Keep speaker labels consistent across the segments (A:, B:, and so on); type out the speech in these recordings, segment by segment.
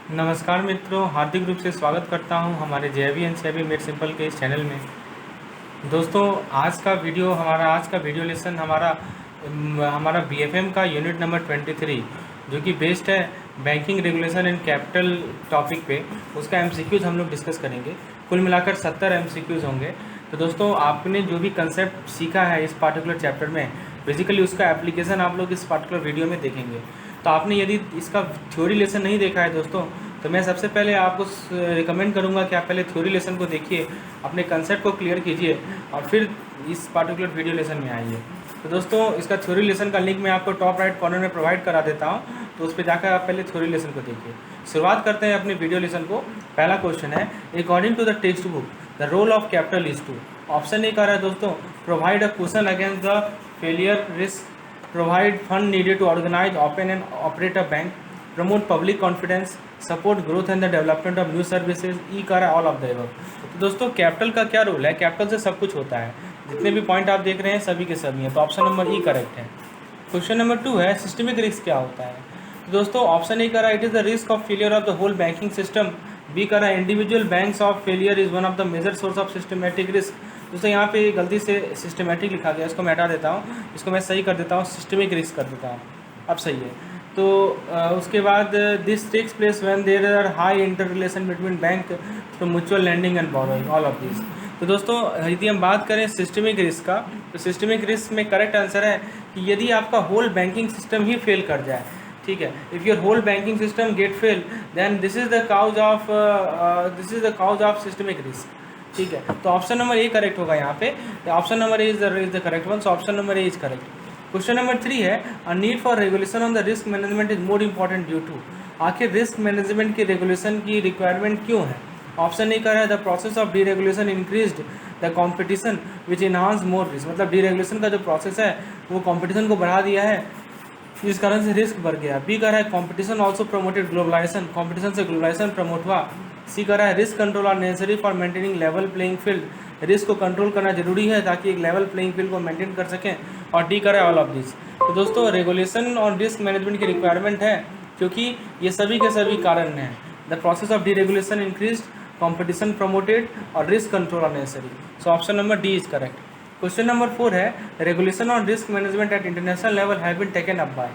A: नमस्कार मित्रों, हार्दिक रूप से स्वागत करता हूं हमारे जेबी एंड सीबी मेड सिंपल के इस चैनल में। दोस्तों, आज का वीडियो लेसन हमारा बीएफएम का यूनिट नंबर 23 जो कि बेस्ड है banking regulation and capital topic पे, उसका एमसीक्यूज़ हम लोग डिस्कस करेंगे। कुल मिलाकर 70 एमसीक्यूज़ होंगे। तो दोस्तों, आपने जो भी कंसेप्ट सीखा है इस पार्टिकुलर चैप्टर में, बेसिकली उसका एप्लीकेशन आप लोग इस पार्टिकुलर वीडियो में देखेंगे। तो आपने यदि इसका थ्योरी लेसन नहीं देखा है दोस्तों, तो मैं सबसे पहले आपको रिकमेंड करूंगा कि आप पहले थ्योरी लेसन को देखिए, अपने कंसेप्ट को क्लियर कीजिए और फिर इस पार्टिकुलर वीडियो लेसन में आइए। तो दोस्तों, इसका थ्योरी लेसन का लिंक मैं आपको टॉप राइट कॉर्नर में प्रोवाइड करा देता हूं, तो उस पर जाकर आप पहले थ्योरी लेसन को देखिए। शुरुआत करते हैं अपने वीडियो लेसन को। पहला क्वेश्चन है, according to the textbook the role of capital is to. Option A कह रहा है दोस्तों, provide a cushion against the failure risk, provide fund needed to organize, open and operate a bank, promote public confidence, support growth and the development of new services। ई कर है all of the above। तो दोस्तों, capital का क्या role है? Capital से सब कुछ होता है, जितने भी पॉइंट आप देख रहे हैं सभी के सभी हैं। तो ऑप्शन नंबर ई करेक्ट है। क्वेश्चन नंबर 2 है, सिस्टमिक रिस्क क्या होता है? तो दोस्तों, ऑप्शन ए कर रहा है, it is the risk of failure of the whole banking system. B कर रहा है, individual banks of failure is one of the major source of systematic risk. दोस्तों, यहाँ पे गलती से सिस्टमेटिक लिखा गया, इसको मैं हटा देता हूँ, इसको मैं सही कर देता हूँ, सिस्टमिक रिस्क कर देता हूँ। अब सही है। तो उसके बाद this takes place when there are high interrelation between bank तो mutual lending and borrowing, all of this. तो दोस्तों, यदि हम बात करें सिस्टमिक रिस्क का, तो सिस्टमिक रिस्क में करेक्ट आंसर है कि यदि आपका होल बैंकिंग सिस्टम ही फेल कर जाए, ठीक है, if your whole banking system get fail, then this is the cause of systemic risk. ठीक है, तो ऑप्शन नंबर ए करेक्ट होगा यहाँ पे। Option number A is the correct one, so option number A is correct. Question number 3 है, a need for regulation on the risk management is more important due to. आखिर risk management की regulation की requirement क्यों है? Option A कर रहा है, the process of deregulation increased the competition which enhance more risk. मतलब deregulation का जो प्रोसेस है वो कॉम्पिटिशन को बढ़ा दिया है, इस कारण से रिस्क बढ़ गया। बी कर रहा है, competition also promoted globalization, competition से ग्लोबलाइजेशन प्रमोट हुआ। सी कर रहा है, risk control are necessary for maintaining level playing field, risk को कंट्रोल करना जरूरी है ताकि एक लेवल प्लेइंग फील्ड को मेंटेन कर सकें। और डी कर रहा है, ऑल ऑफ दिस। तो दोस्तों, रेगुलेशन और रिस्क मैनेजमेंट की रिक्वायरमेंट है क्योंकि ये सभी के सभी कारण हैं। The process of deregulation increase, competition promoted और risk control are necessary. So option number D is correct. Question number 4 है, regulation on risk management at international level have been taken up by.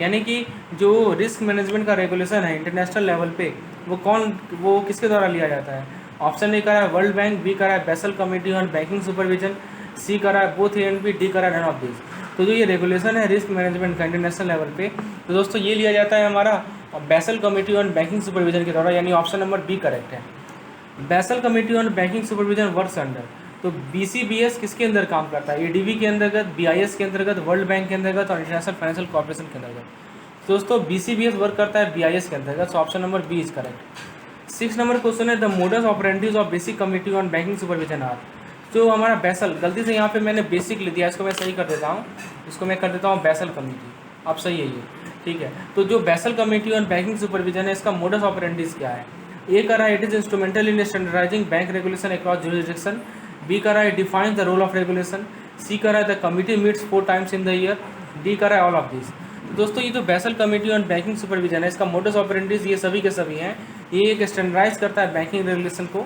A: यानी कि जो risk management का regulation है international level पे, वो किसके द्वारा लिया जाता है? ऑप्शन ए करा है वर्ल्ड बैंक, बी करा है Basel committee on banking supervision, C करा है both A and B, D करा है नन ऑफ दिस। तो जो ये रेगुलेशन है रिस्क मैनेजमेंट का इंटरनेशनल लेवल पे, तो दोस्तों ये लिया जाता है हमारा basal committee on banking supervision के द्वारा, यानी ऑप्शन नंबर बी करेक्ट है। Basel committee on banking supervision works under, तो बीसीबीएस किसके अंदर काम करता है? एडीबी के अंतर्गत, बीआईएस के अंतर्गत, वर्ल्ड बैंक के अंतर्गत और इंटरनेशनल फाइनेंशियल कॉर्पोरेशन के अंतर्गत। दोस्तों, बीसीबीएस वर्क करता है बीआईएस के अंतर्गत, so option number B is correct. 6 number question है, the modus operandis of basic committee on banking supervision are. जो हमारा बेसल, गलती से यहाँ पे मैंने बेसिक लिख दिया, इसको मैं सही कर देता हूँ, इसको मैं कर देता हूँ बेसल कमेटी। अब सही है ये, ठीक है। तो जो basal committee on banking supervision है, इसका मोडस ऑपरेंडीज क्या है? ए कर रहा है, it is instrumental in standardising bank regulation across jurisdiction. B कर रहा है, defines the role of regulation. C कर रहा है, the committee meets 4 times in the year. D कर रहा है, ऑल ऑफ दिस। तो दोस्तों, ये जो basal committee on banking supervision है, इसका मोडस ऑपरेंडीज ये सभी के सभी हैं। ये एक स्टैंडर्डाइज करता है बैंकिंग रेगुलेशन को,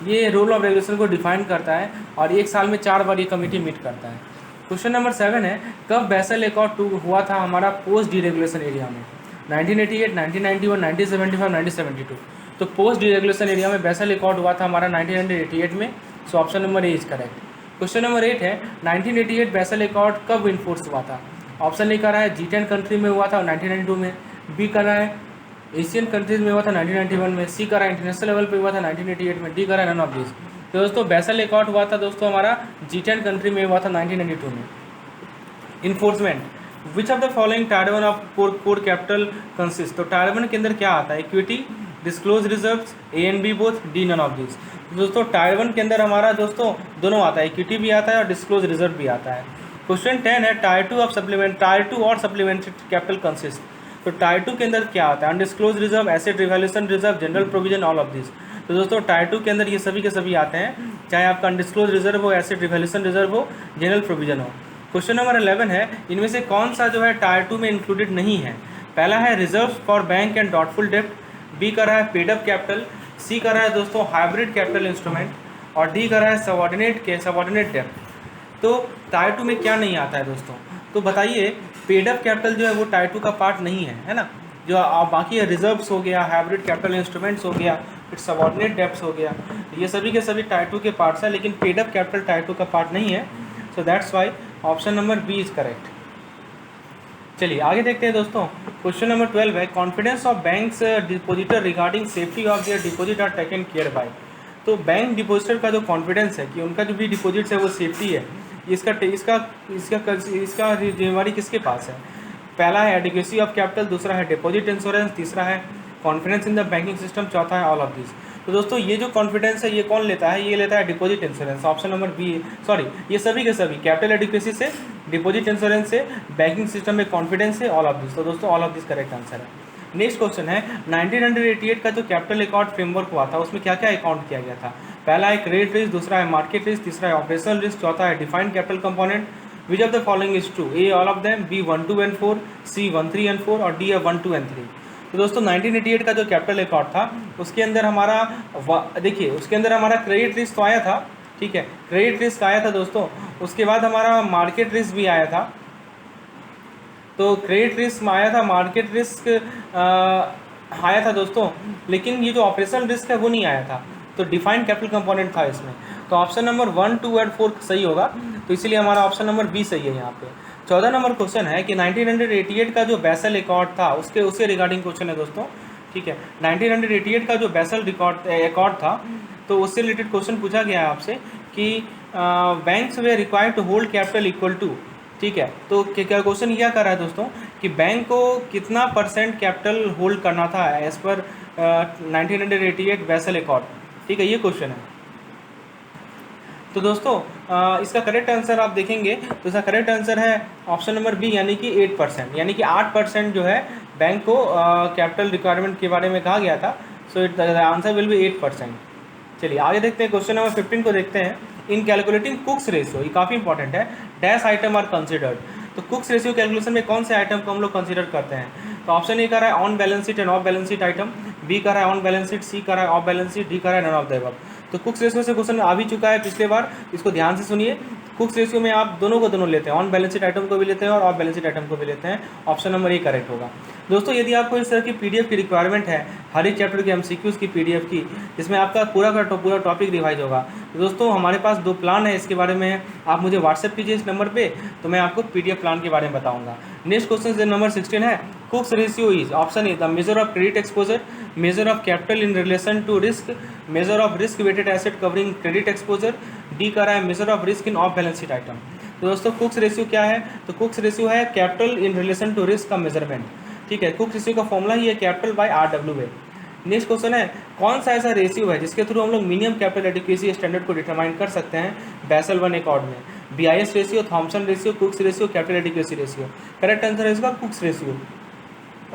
A: ये रोल ऑफ रेगुलेशन को डिफाइन करता है और 1 साल में 4 बार ये कमेटी मीट करता है। क्वेश्चन नंबर 7 है, कब बेसल अकॉर्ड टू हुआ था हमारा पोस्ट डी रेगुलेशन एरिया में? 1988, 1991, 1975, 1972। तो पोस्ट डी रेगुलेशन एरिया में बेसल अकॉर्ड हुआ था हमारा 1988 में, सो option number A is correct. Question number 8 है, 1988 बेसल अकॉर्ड कब इन्फोर्स हुआ था? ऑप्शन ए कर रहा है, G10 कंट्री में हुआ था 1992 में, बी कर रहा है एशियन कंट्रीज में हुआ था 1991 में, सी कर रहा है इंटरनेशनल लेवल पे हुआ था 1988 में, डी कर रहा है नन ऑफ दिस। तो दोस्तों, बेसल अकॉर्ड हुआ था दोस्तों हमारा G10 कंट्री में हुआ था 1992 में। Enforcement, which of the following tier 1 of core capital consist. तो टायर 1 के अंदर क्या आता है? Equity, disclose reserves, A and B both, D none of this. दोस्तों, टायर 1 के अंदर हमारा दोस्तों दोनों आता है, इक्विटी भी आता है और डिस्क्लोज रिजर्व भी आता है। क्वेश्चन 10 है, टायर 2 और सप्लीमेंट्री कैपिटल कंसिस्ट। तो टायर 2 के अंदर क्या आता है? Undisclosed reserve, asset revaluation reserve, general provision, all of this. तो दोस्तों, टायर 2 के अंदर ये सभी के सभी आते हैं, चाहे आपका अनडिस्क्लोज रिजर्व हो, एसेट रिवैल्यूएशन रिजर्व हो, जनरल प्रोविजन हो। क्वेश्चन नंबर 11 है, इनमें से कौन सा जो है टायर 2 में इंक्लूडेड नहीं है? पहला है reserve for bank and doubtful डेप्ट, बी कर रहा है पेड अप कैपिटल, सी कर रहा है दोस्तों हाइब्रिड कैपिटल इंस्ट्रूमेंट, और डी कर रहा है सबऑर्डिनेट डेब्ट। तो टायर 2 में क्या नहीं आता है दोस्तों? तो बताइए, पेड अप कैपिटल जो है वो टायर 2 का पार्ट नहीं है ना। जो बाकी रिजर्व्स हो गया, हाइब्रिड कैपिटल इंस्ट्रूमेंट्स हो गया, फिर सबऑर्डिनेट डेब्ट्स हो गया, ये सभी के सभी टायर 2 के पार्ट्स हैं, लेकिन पेड अप कैपिटल टायर 2 का पार्ट नहीं है। So that's why option number B is correct. चलिए आगे देखते हैं दोस्तों। क्वेश्चन नंबर 12 है, confidence of banks depositor regarding safety of their deposit are taken care by. तो बैंक डिपोजिटर का जो कॉन्फिडेंस है कि उनका जो भी डिपॉजिट्स है वो सेफ्टी है, इसका जिम्मेवारी किसके पास है? पहला है एडिक्वेसी ऑफ कैपिटल, दूसरा है डिपॉजिट इंश्योरेंस, तीसरा है confidence in the banking system, चौथा है ऑल ऑफ दिस। तो दोस्तों ये जो कॉन्फिडेंस है ये कौन लेता है? ये लेता है deposit insurance. Option number B, sorry ये सभी के सभी कैपिटल एडिक्वेसी से, डिपॉजिट इंश्योरेंस से, बैंकिंग सिस्टम में कॉन्फिडेंस से, ऑल ऑफ दिस। तो दोस्तों all of this correct answer है। नेक्स्ट क्वेश्चन है, 1988 का जो कैपिटल अकाउंट फ्रेमवर्क हुआ था उसमें क्या क्या अकाउंट किया गया था? पहला है क्रेडिट रिस्क, दूसरा है मार्केट रिस्क, तीसरा है ऑपरेशनल रिस्क, चौथा है defined capital component. Which of the following is true? A all of them, B 1, 2 and 4, C 1, 3 and 4 और डी है 1, 2 and 3। तो दोस्तों 1988 का जो कैपिटल अकाउंट था उसके अंदर हमारा देखिए उसके अंदर हमारा क्रेडिट रिस्क तो आया था, ठीक है, क्रेडिट रिस्क आया था दोस्तों। उसके बाद हमारा मार्केट रिस्क भी आया था। तो क्रेडिट रिस्क आया था, मार्केट रिस्क आया था दोस्तों, लेकिन ये जो ऑपरेशनल रिस्क है वो नहीं आया था। तो डिफाइंड कैपिटल कंपोनेंट था इसमें। तो ऑप्शन नंबर 1, 2 और 4 सही होगा। तो इसीलिए हमारा ऑप्शन नंबर बी सही है यहाँ पे। 14 नंबर क्वेश्चन है कि 1988 का जो बेसल अकॉर्ड था उसके रिगार्डिंग क्वेश्चन है दोस्तों, ठीक है। 1988 का जो बेसल अकॉर्ड था तो उससे रिलेटेड क्वेश्चन पूछा गया है आपसे कि बैंक्स वे required to hold capital equal to, ठीक है। तो क्या क्वेश्चन क्या कर रहा है दोस्तों कि बैंक को कितना % कैपिटल होल्ड करना था एज पर 1988 बेसल अकॉर्ड, ठीक है, ये क्वेश्चन है। तो दोस्तों इसका करेक्ट आंसर आप देखेंगे तो इसका करेक्ट आंसर है ऑप्शन नंबर बी, यानी कि 8%, यानी कि 8% जो है बैंक को कैपिटल रिक्वायरमेंट के बारे में कहा गया था। So it the answer will be 8%। चलिए आगे देखते हैं, क्वेश्चन नंबर 15 को देखते हैं। इन कैलकुलेटिंग कुक्स रेशियो, ये काफ़ी इंपॉर्टेंट है, डैश आइटम आर कंसिडर्ड। तो कुक्स रेशियो कैलकुलेशन में कौन से आइटम को हम लोग कंसिडर करते हैं? तो ऑप्शन ए कर रहा है on balance sheet and off balance sheet item, B कर रहा है ऑन बैलेंस शीट, सी कर रहा है ऑफ बैलेंस शीट, डी कर रहा है नन ऑफ द अबव। तो कुक्स रेशियो से क्वेश्चन आ भी चुका है पिछले बार, इसको ध्यान से सुनिए। कुक्स रेशियो में आप दोनों को दोनों लेते हैं, ऑन बैलेंस शीट आइटम को भी लेते हैं और ऑफ बैलेंस शीट आइटम को भी लेते हैं। ऑप्शन नंबर ए करेक्ट होगा। दोस्तों यदि आपको इस तरह की पीडीएफ की रिक्वायरमेंट है, हर एक चैप्टर के एमसीक्यूज की पीडीएफ की, जिसमें आपका पूरा टॉपिक रिवाइज होगा, तो दोस्तों हमारे पास 2 प्लान है, इसके बारे में आप मुझे व्हाट्सएप कीजिए इस नंबर पे, तो मैं आपको पीडीएफ प्लान के बारे में बताऊंगा। नेक्स्ट क्वेश्चन नंबर 16 है, Cooke's ratio is option A the measure of credit exposure, measure of capital in relation to risk, measure of risk weighted asset covering credit exposure, D कर रहा है measure of risk in off balance sheet item. तो दोस्तों Cooke's ratio क्या है? तो Cooke's ratio है capital in relation to risk का मेजरमेंट, ठीक है। कुक्स रेशियो का फॉर्मूला ही है capital by RWA। Next question है, कौन सा ऐसा रेशियो है जिसके थ्रू हम लोग मिनिमम कैपिटल एडिक्वेसी स्टैंडर्ड को डिटरमाइन कर सकते हैं बेसल 1 अकॉर्ड में? BIS ratio, Thomson ratio, Cooke's ratio, capital adequacy ratio. Correct answer है इसका Cooke's ratio,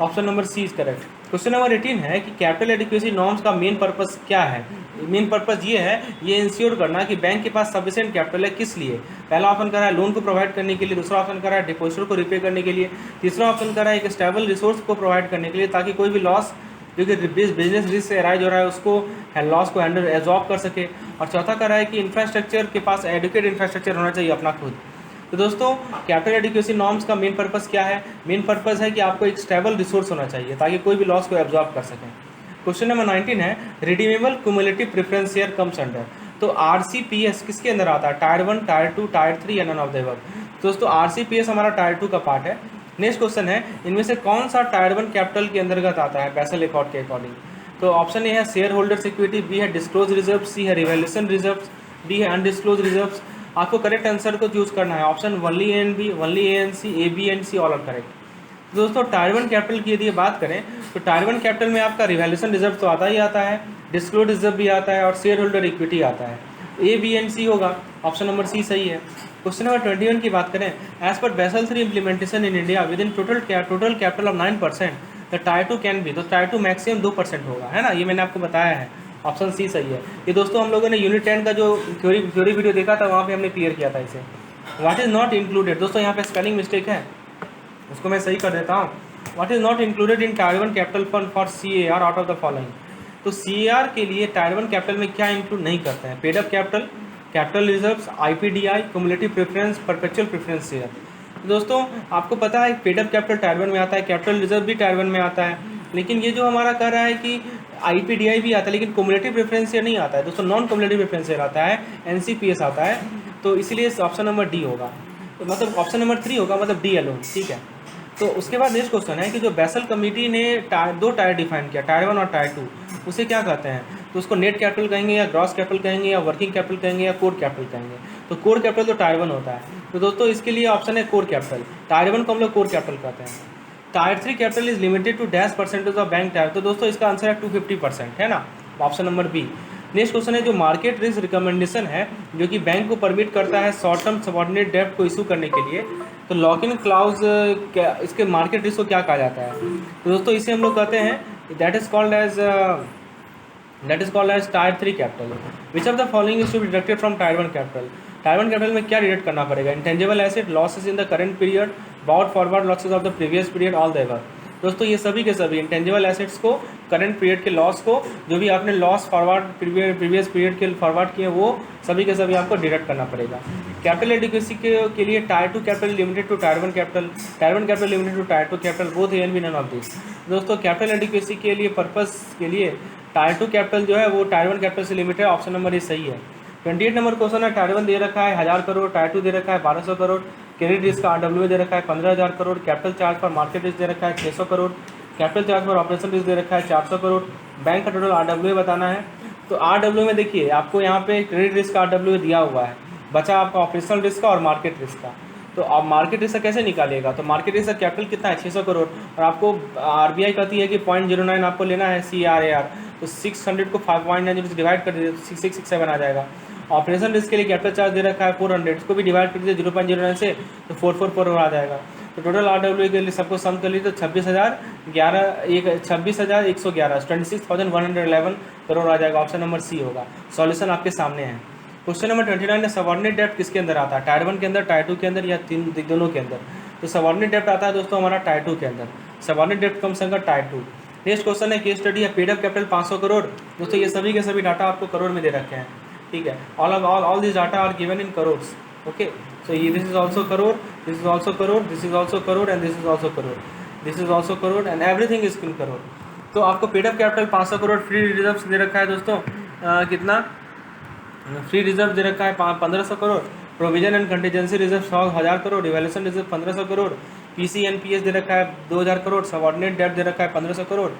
A: option number C is correct. Question number 18 है कि कैपिटल एडिक्वेसी नॉर्म्स का मेन पर्पस क्या है? मेन पर्पस ये है, ये इंश्योर करना कि बैंक के पास सफिशिएंट कैपिटल है, किस लिए? पहला ऑप्शन कर रहा है लोन को प्रोवाइड करने के लिए, दूसरा ऑप्शन कर रहा है डिपॉजिटर को रिपे करने के लिए, तीसरा ऑप्शन कर रहा है एक स्टेबल रिसोर्स को प्रोवाइड करने के लिए, ताकि कोई भी लॉस जो कि बिजनेस रिस्क से अराइज हो रहा है उसको लॉस को हैंडल एब्जॉर्ब कर सके, और चौथा कर रहा है कि इंफ्रास्ट्रक्चर के पास एडुकेट इंफ्रास्ट्रक्चर होना चाहिए अपना खुद। तो दोस्तों कैपिटल एडिक्वेसी नॉर्म्स का मेन पर्पस क्या है? मेन पर्पस है कि आपको एक स्टेबल रिसोर्स होना चाहिए ताकि कोई भी लॉस को एब्जॉर्ब कर सकें। क्वेश्चन नंबर 19 है, redeemable cumulative preference share comes under. तो RCPS किसके अंदर आता है? टायर 1, टायर 2, टायर 3 या नन ऑफ द अबव? दोस्तों RCPS हमारा टायर 2 का पार्ट है। नेक्स्ट क्वेश्चन है, इनमें से कौन सा टायर 1 कैपिटल के अंतर्गत आता है बेसल अकॉर्ड के अकॉर्डिंग? तो ऑप्शन ए है शेयर होल्डर्स इक्विटी, बी है डिस्क्लोज रिजर्व, सी है रिवैल्यूएशन रिजर्व, डी है अनडिस्क्लोज रिजर्व्स। आपको करेक्ट आंसर को चूज करना है, option only A and B, only A and C, A B and C all are correct. दोस्तों tier 1 capital की यदि बात करें तो टायर 1 कैपिटल में आपका रिवैल्यूएशन रिजर्व तो आता ही आता है, डिस्क्लोज रिजर्व भी आता है और शेयर होल्डर इक्विटी आता है। ए बी एंड सी होगा, ऑप्शन नंबर सी सही है। क्वेश्चन नंबर 21 की बात करें, एज पर Basel 3 implementation in India with in total capital of 9%, the tier 2 can be, तो टायर 2 मैक्सिमम 2% होगा, है ना, ये मैंने आपको बताया है, ऑप्शन सी सही है। ये दोस्तों हम लोगों ने यूनिट 10 का जो थ्योरी वीडियो देखा था वहाँ पे हमने क्लियर किया था इसे। व्हाट इज नॉट इंक्लूडेड, दोस्तों यहाँ पे स्पेलिंग मिस्टेक है, उसको मैं सही कर देता हूँ। What is not included in tyre 1 capital fund for CAR out of the following. तो CAR के लिए टायर 1 कैपिटल में क्या इंक्लूड नहीं करते हैं? Paid up capital, capital reserves, IPDI, cumulative preference, perpetual preference share. दोस्तों आपको पता है पेड अप कैपिटल टायर 1 में आता है, कैपिटल रिजर्व भी टायर 1 में आता है, लेकिन ये जो हमारा कह रहा है कि IPDI भी आता है लेकिन क्युमुलेटिव प्रेफरेंस शेयर नहीं आता है दोस्तों, नॉन क्युमुलेटिव प्रेफरेंस शेयर आता है, NCPS आता है। तो इसलिए ऑप्शन नंबर डी होगा, तो मतलब ऑप्शन नंबर 3 होगा, मतलब डी अलोन, ठीक है। तो उसके बाद नेक्स्ट क्वेश्चन है कि जो बेसल कमेटी ने दो टायर डिफाइन किया, टायर 1 और टायर 2, उसे क्या कहते हैं? तो उसको नेट कैपिटल कहेंगे या ग्रॉस कैपिटल कहेंगे या वर्किंग कैपिटल कहेंगे या कोर कैपिटल कहेंगे? तो कोर कैपिटल तो टायर 1 होता है, तो दोस्तों इसके लिए ऑप्शन है कोर कैपिटल। टायर 1 को हम लोग कोर कैपिटल कहते हैं। Tier 3 capital is limited to dash percentage of bank tier, तो दोस्तों इसका आंसर है 250%, है ना, option number B. Next question है जो मार्केट रिस्क रिकमेंडेशन है जो कि बैंक को परमिट करता है शॉर्ट टर्म सबऑर्डिनेट डेब्ट को इशू करने के लिए, तो लॉक इन क्लाउज क्या इसके मार्केट रिस्क को क्या कहा जाता है? तो दोस्तों इसे हम लोग कहते हैं that is called as tier 3 capital. Which of the following is to be deducted from tier 1 capital? Tier 1 capital में क्या डिडक्ट करना पड़ेगा? Intangible asset, losses in the current period, brought forward losses of the previous period, all the above. दोस्तों ये सभी के सभी intangible assets को, करंट पीरियड के लॉस को, जो भी आपने लॉस फॉरवर्ड प्रीवियस पीरियड के फॉरवर्ड किए वो सभी के सभी आपको डिडक्ट करना पड़ेगा। कैपिटल एडिक्वेसी के लिए tier 2 capital limited to tier 1 capital, tier 1 capital limited to tier 2 capital, both A and B, none of this. दोस्तों कैपिटल एडिक्वेसी के लिए पर्पस के लिए टायर 2 कैपिटल जो है वो टायर 1 कैपिटल से लिमिटेड, ऑप्शन नंबर ये सही है। 28 नंबर क्वेश्चन है, टायर 1 दे रखा है 1000 करोड़, टायर 2 दे रखा है 1200 करोड़, क्रेडिट रिस्क का RWA दे रखा है 15,000 करोड़, कैपिटल चार्ज पर मार्केट रिस्क दे रखा है 600 करोड़, कैपिटल चार्ज पर ऑपरेशन रिस्क दे रखा है 400 करोड़, बैंक का टोटल RWA बताना है। तो RWA में देखिए आपको यहाँ पे क्रेडिट रिस्क का RWA दिया हुआ है, बचा आपका ऑपरेशनल रिस्क का और मार्केट रिस्क का। तो आप मार्केट रिस्क कैसे निकालिएगा? तो मार्केट रिस्क का कैपिटल कितना है? 600 करोड़, और आपको RBI कहती है कि 0.09 आपको लेना है CRAR, तो 600 को 5.9 डिवाइड कर दीजिए तो 6667 आ जाएगा। ऑपरेशन रिस्क के लिए कैपिटल चार्ज दे रखा है 400, इसको भी डिवाइड कर दीजिए 0.09 से तो 444 आ जाएगा। तो टोटल RWA के लिए सबको सम कर लीजिए तो 26,111 26,111 करोड़ आ जाएगा, ऑप्शन नंबर सी होगा। सॉल्यूशन आपके सामने है। क्वेश्चन नंबर 29 है सबऑर्डिनेट डेब्ट किसके अंदर आता है? टायर 1 के अंदर, टायर 2 के अंदर या दोनों के अंदर? तो सबऑर्डिनेट डेब्ट आता है दोस्तों हमारा टायर 2 के अंदर, सबऑर्डिनेट डेब्ट कम संख्या टायर 2। नेक्स्ट क्वेश्चन है केस स्टडी है पेड अप कैपिटल 500 करोड़। दोस्तों ये सभी के सभी डाटा आपको करोड़ में दे रखे हैं, ठीक है। All this data are given in crores, okay. So ये this is also crore, this is also crore, this is also crore and this is also crore, this is also crore and everything is in crore. तो आपको paid up capital 500 crore, free reserve दे रखा है दोस्तों कितना? Free reserve दे रखा है 1500 crore, provision and contingency reserve 1000 crore, evaluation reserve 1500 crore, PCNPS दे रखा है 2000 करोड़, सबऑर्डिनेट डेब्ट दे रखा है 1500 करोड़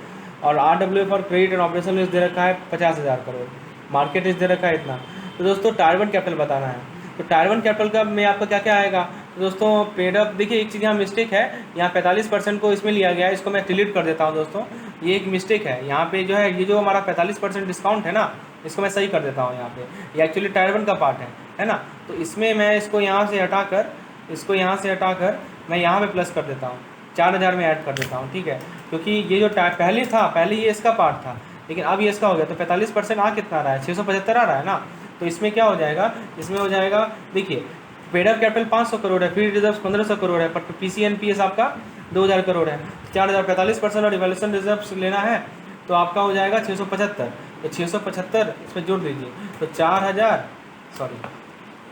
A: और RWA for credit and operation risk they रखा है 50,000 करोड़, मार्केट रिस्क दे रखा है इतना। तो दोस्तों टायर 1 कैपिटल बताना है, तो टायर 1 कैपिटल का में आपका क्या क्या आएगा? तो दोस्तों पेड अप, देखिए एक चीज़ यहाँ मिस्टेक है, यहाँ 45% को इसमें लिया गया है, इसको मैं डिलीट कर देता हूँ दोस्तों, ये एक मिस्टेक है यहाँ पे जो है, ये जो हमारा 45% डिस्काउंट है ना, इसको मैं सही कर देता हूँ यहाँ पे, ये एक्चुअली टायर 1 का पार्ट है ना। तो इसमें मैं इसको यहाँ से हटाकर, इसको यहाँ से हटाकर मैं यहाँ पे प्लस कर देता हूँ, 4000 में ऐड कर देता हूँ, ठीक है। क्योंकि ये जो पहले ये इसका पार्ट था, लेकिन अब ये इसका हो गया, तो 45% आ कितना रहा है? 675 आ रहा है ना। तो इसमें क्या हो जाएगा? इसमें हो जाएगा, देखिए पेड अप कैपिटल 500 करोड़ है, फ्री रिजर्व 1500 करोड़ है, पर PCNPS आपका 2000 करोड़ है, 4000 45% और इवैल्यूएशन रिजर्व लेना है तो आपका हो जाएगा 675। तो 675 इसमें जोड़ दीजिए तो 4000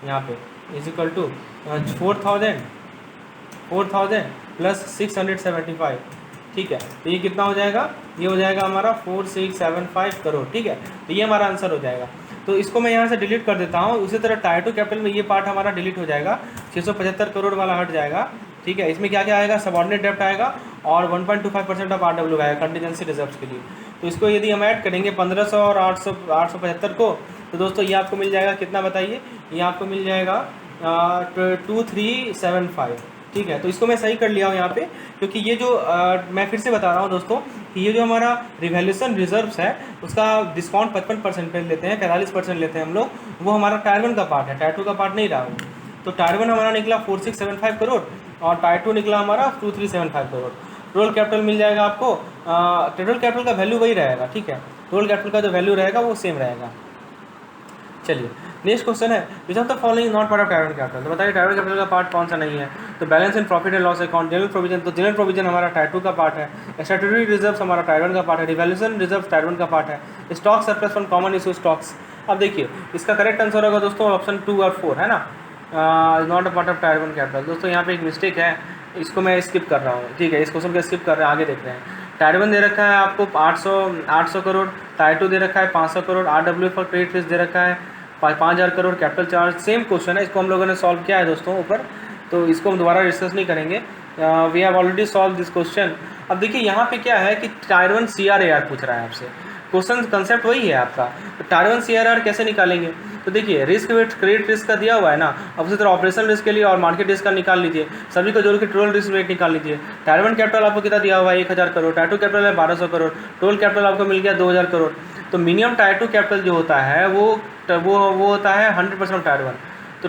A: यहाँ पे इज इक्वल टू 4000 प्लस 675, ठीक है। तो ये कितना हो जाएगा? ये हो जाएगा हमारा 4675 करोड़, ठीक है। तो ये हमारा आंसर हो जाएगा। तो इसको मैं यहाँ से डिलीट कर देता हूँ। उसी तरह टायर 2 कैपिटल में ये पार्ट हमारा डिलीट हो जाएगा, 675 करोड़ वाला हट जाएगा, ठीक है। इसमें क्या क्या आएगा? सबऑर्डिनेट डेब्ट आएगा और 1.25% ऑफ RWA आएगा कंटीजेंसी रिजर्व्स के लिए। तो इसको यदि हम ऐड करेंगे 1500 और 875 को, तो दोस्तों ये आपको मिल जाएगा कितना बताइए? ये आपको मिल जाएगा 2375, ठीक है। तो इसको मैं सही कर लिया हूँ यहाँ पे, क्योंकि ये जो मैं फिर से बता रहा हूँ दोस्तों कि ये जो हमारा रिवैल्यूएशन रिजर्व्स है उसका डिस्काउंट 55% पे लेते हैं, 45% लेते हैं हम लोग, वो हमारा टायर 1 का पार्ट है, टायर 2 का पार्ट नहीं रहा वो। तो टायर 1 हमारा निकला 4675 करोड़ और टायर 2 निकला हमारा 2375 करोड़। टोटल कैपिटल मिल जाएगा आपको, टोटल कैपिटल का वैल्यू वही रहेगा, ठीक है। टोटल कैपिटल का जो वैल्यू रहेगा वो सेम रहेगा। चलिए नेक्स्ट क्वेश्चन है which of the following not part of tier one capital. तो बताइए टायर वन कैपिटल का पार्ट कौन सा नहीं है। तो balance in profit and loss account, general provision, तो जनरल प्रोविजन हमारा टायर टू का पार्ट है, स्टैट्यूटरी रिजर्व्स हमारा टायर वन का पार्ट है, रिवैल्यूएशन रिजर्व टायर वन का पार्ट है, stock surplus from common issue stocks. अब देखिए इसका करेक्ट आंसर होगा दोस्तों ऑप्शन 2 और 4 है ना, not a part of tier one capital. दोस्तों यहाँ पे एक मिस्टेक है, इसको मैं स्किप कर रहा हूँ, ठीक है, इस क्वेश्चन को स्किप कर रहे हैं, आगे देख रहे हैं। टायर वन दे रखा है आपको 800 करोड़, टायर टू दे रखा है 500 crore, RW for credit risk they रखा है 5000 crore, capital charge same question है, इसको हम लोगों ने सॉल्व किया है दोस्तों ऊपर, तो इसको हम दोबारा डिस्कस नहीं करेंगे, we have already solve this question. अब देखिए यहाँ पे क्या है कि टायर वन CRAR पूछ रहा है आपसे, क्वेश्चन कंसेप्ट वही है आपका। तो टायर वन CRAR कैसे निकालेंगे, तो देखिए रिस्क वेट क्रेडिट रिस्क का दिया हुआ है ना, अब उसी तरह ऑपरेशनल रिस्क के लिए और मार्केट रिस्क का निकाल लीजिए, सभी को जोड़ के टोटल रिस्क रेट निकाल लीजिए। टायर वन कैपिटल आपको कितना दिया हुआ है 1000 करोड़, टायर टू कैपिटल है 1200 करोड़, टोटल कैपिटल आपको मिल गया 2000 करोड़। तो मिनिमम टायर टू कैपिटल जो होता है वो होता है 100% ऑफ टायर वन। तो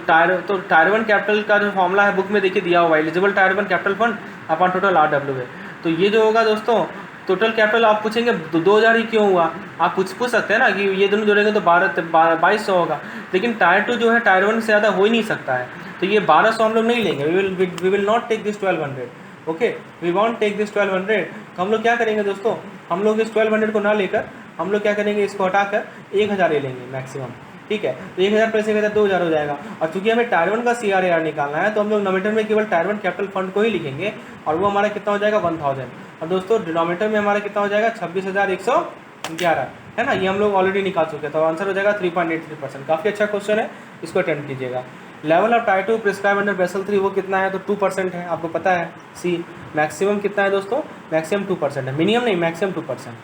A: टायर वन कैपिटल का जो फॉर्मूला है बुक में देखिए दिया हुआ है, eligible tier one capital fund upon total RW है। तो ये जो होगा दोस्तों टोटल कैपिटल, आप पूछेंगे 2000 ही क्यों हुआ, आप पूछ सकते हैं ना कि ये दोनों जोड़ेंगे तो 2200 होगा, लेकिन टायर टू जो है टायर वन से ज़्यादा हो ही नहीं सकता है, तो ये 1200 हम लोग नहीं लेंगे, we will not take this 1200, okay, we won't take this 1200। तो हम लोग क्या करेंगे दोस्तों, हम लोग इस 1200 को ना लेकर हम लोग क्या करेंगे, इसको हटाकर 1000 ले लेंगे मैक्सिमम, ठीक है। तो 1000 प्लस 1000 2000 हो जाएगा, और चूंकि हमें टायर वन का CRAR निकालना है तो हम लोग नोमिनेटर में केवल टायर वन कैपिटल फंड को ही लिखेंगे, और वो हमारा कितना हो जाएगा 1000, और दोस्तों डिनोमिनेटर में हमारा कितना हो जाएगा 26,111 है ना, ये हम लोग ऑलरेडी निकाल चुके हैं, तो आंसर हो जाएगा 3.83%। काफ़ी अच्छा क्वेश्चन है, इसको अटेम्प्ट कीजिएगा। Level of tier two prescribe under Basel 3 वो कितना है, तो 2% है, आपको पता है। सी मैक्सिमम कितना है दोस्तों, मैक्सिमम 2% है, मिनिमम नहीं, मैक्सिमम 2%।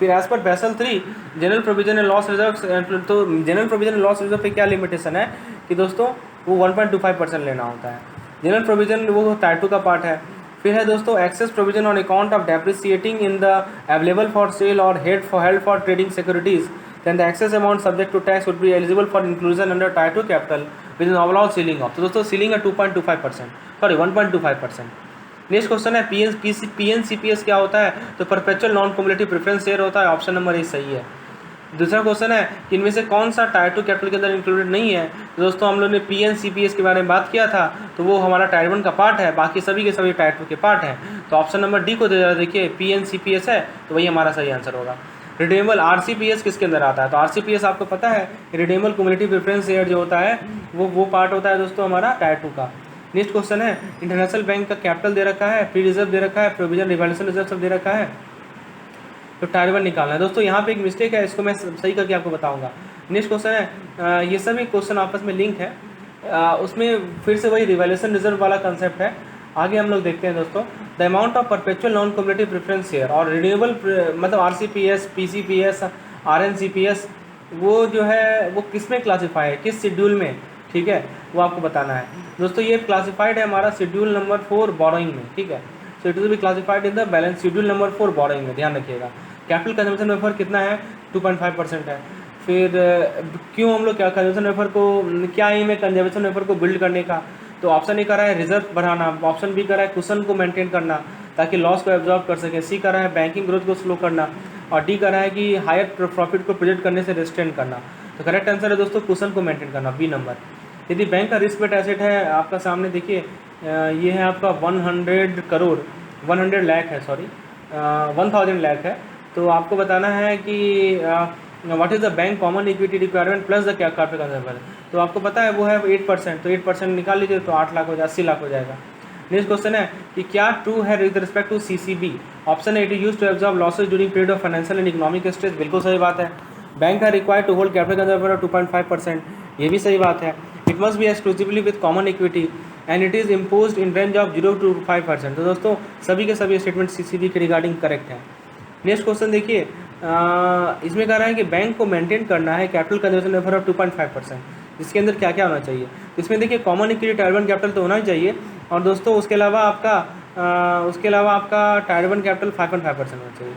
A: फिर एज पर Basel 3 general provision and loss reserve, तो general provision and loss reserve पे क्या लिमिटेशन है कि दोस्तों वो 1.25% लेना होता है, जनरल प्रोविजन वो टायर टू का पार्ट है। फिर है दोस्तों excess provision on account of depreciating in the available for sale और held for trading securities, then the excess amount subject to tax would be eligible for inclusion under tier 2 capital with an overall ceiling of, तो दोस्तों ceiling है 2.25%, sorry 1.25%। Next question है PNCPS क्या होता है, तो perpetual non cumulative preference share होता है, ऑप्शन नंबर ए सही है। दूसरा क्वेश्चन है कि इनमें से कौन सा टायर टू कैपिटल के अंदर इंक्लूडेड नहीं है, तो दोस्तों हम लोग ने PNCPS के बारे में बात किया था, तो वो हमारा टायर वन का पार्ट है, बाकी सभी के सभी टायर टू के पार्ट हैं, तो ऑप्शन नंबर डी को दे रहा है, देखिए PNCPS है, तो वही हमारा सही आंसर होगा। रिडेमेबल RCPS किसके अंदर आता है, तो RCPS आपको पता है रिडेमेबल कम्युनिटी प्रेफरेंस शेयर जो होता है वो पार्ट होता है दोस्तों हमारा टायर टू का। नेक्स्ट क्वेश्चन है इंटरनेशनल बैंक का कैपिटल दे रखा है, फ्री रिजर्व दे रखा है, प्रोविजन रिवैल्यूएशन रिजर्व सब दे रखा है, तो टायर वन निकालना है। दोस्तों यहाँ पे एक मिस्टेक है, इसको मैं सही करके आपको बताऊंगा। नेक्स्ट क्वेश्चन है, ये सभी क्वेश्चन आपस में लिंक है, उसमें फिर से वही रिवैल्यूएशन रिजर्व वाला कंसेप्ट है। आगे हम लोग देखते हैं दोस्तों, the amount of perpetual non cumulative preference share और रिन्यूएबल मतलब RCPS, PCPS, RNCPS वो जो है वो किस में क्लासीफाई है, किस शेड्यूल में, ठीक है, वो आपको बताना है। दोस्तों ये क्लासीफाइड है हमारा शेड्यूल नंबर 4 बोरोइंग में, ठीक है, so it will be classified in the balance schedule number 4 borrowing में, ध्यान रखिएगा। कैपिटल कंजम्पशन वेफर कितना है, 2.5% है। फिर क्यों हम लोग क्या कंजम्पशन वेफर को, क्या एम है कंजम्पशन वेफर को बिल्ड करने का, तो ऑप्शन ए कर रहा है रिजर्व बढ़ाना, ऑप्शन बी कर रहा है कुशन को मेंटेन करना ताकि लॉस को एब्जॉर्ब कर सके, सी कर रहा है बैंकिंग ग्रोथ को स्लो करना, और डी कर रहा है कि हायर प्रॉफिट को प्रोजेक्ट करने से रेस्ट्रेन करना। तो करेक्ट आंसर है दोस्तों कुशन को मेंटेन करना, बी नंबर। यदि बैंक का रिस्क वेट एसेट है आपका सामने देखिए, ये है आपका 100 करोड़, 100 लाख है, सॉरी 1000 लाख है, तो आपको बताना है कि what is the bank common equity requirement plus the capital consumption, तो आपको पता है वो है 8%, तो 8% निकाल लीजिए तो 8 लाख हो जाए, 80 लाख हो जाएगा। नेक्स्ट क्वेश्चन है कि क्या ट्रू है with respect to CCB, option A, it is used to absorb losses during period of financial and economic stress, बिल्कुल सही बात है। बैंक है required to hold capital consumption of 2.5%, ये भी सही बात है। It must be exclusively with common equity and it is imposed in range of 0 to 5%, तो दोस्तों सभी के सभी स्टेटमेंट CCB के रिगार्डिंग करेक्ट हैं। नेक्स्ट क्वेश्चन देखिए, इसमें कह रहा है कि बैंक को मेंटेन करना है कैपिटल कंजम्पशन वेफर ऑफ 2.5%, इसके अंदर क्या क्या होना चाहिए, इसमें देखिए common equity tier one capital तो होना ही चाहिए, और दोस्तों उसके अलावा आपका टायर वन कैपिटल 5.5% होना चाहिए।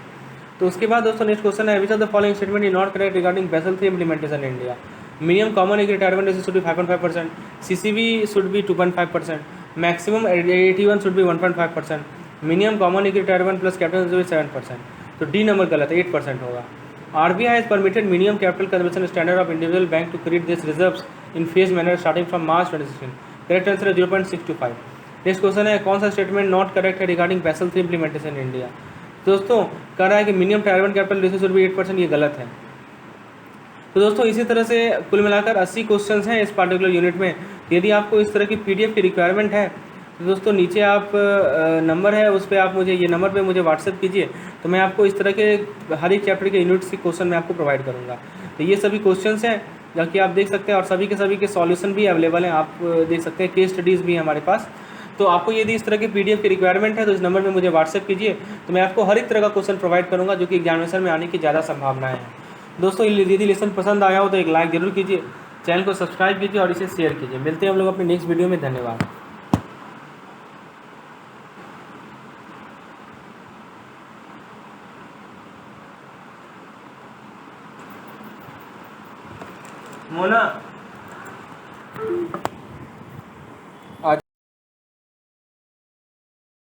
A: तो उसके बाद दोस्तों नेक्स्ट क्वेश्चन है, which of the following statement is not correct regarding Basel 3 implementation in India, minimum common equity tier one should be 5.5%, CCB should be 2.5%, maximum 81 should be 1.5%, minimum common equity tier one plus capital should be 7%, तो D number गलत है, 8% होगा। RBI has permitted minimum capital consumption standard of individual bank to create this reserves in phase manner starting from March 2016। Correct answer है 0.625। Next question है कौन सा statement not correct है regarding Basel 3 implementation in India. दोस्तों कह रहा है कि minimum tier 1 capital ratio should be 8%, ये गलत है। तो दोस्तों इसी तरह से कुल मिलाकर 80 क्वेश्चंस हैं इस पार्टिकुलर यूनिट में। यदि आपको इस तरह की पीडीएफ की रिक्वायरमेंट है तो दोस्तों नीचे आप नंबर है उस पर आप मुझे ये नंबर पे मुझे व्हाट्सएप कीजिए, तो मैं आपको इस तरह के हर एक चैप्टर के यूनिट्स के क्वेश्चन मैं आपको प्रोवाइड करूँगा। तो ये सभी क्वेश्चंस हैं जो कि आप देख सकते हैं और सभी के सॉल्यूशन भी अवेलेबल हैं, आप देख सकते हैं, केस स्टडीज़ भी हैं हमारे पास। तो आपको यदि इस तरह की पीडीएफ की रिक्वायरमेंट है तो इस नंबर पे मुझे व्हाट्सएप कीजिए, तो मैं आपको हर एक तरह का क्वेश्चन प्रोवाइड करूँगा जो कि एग्जामिनेशन में आने की ज़्यादा संभावनाएँ हैं। दोस्तों यदि लेसन पसंद आया हो तो एक लाइक जरूर कीजिए, चैनल को सब्सक्राइब कीजिए और इसे शेयर कीजिए। मिलते हैं हम लोग अपने नेक्स्ट वीडियो में। धन्यवाद। मोना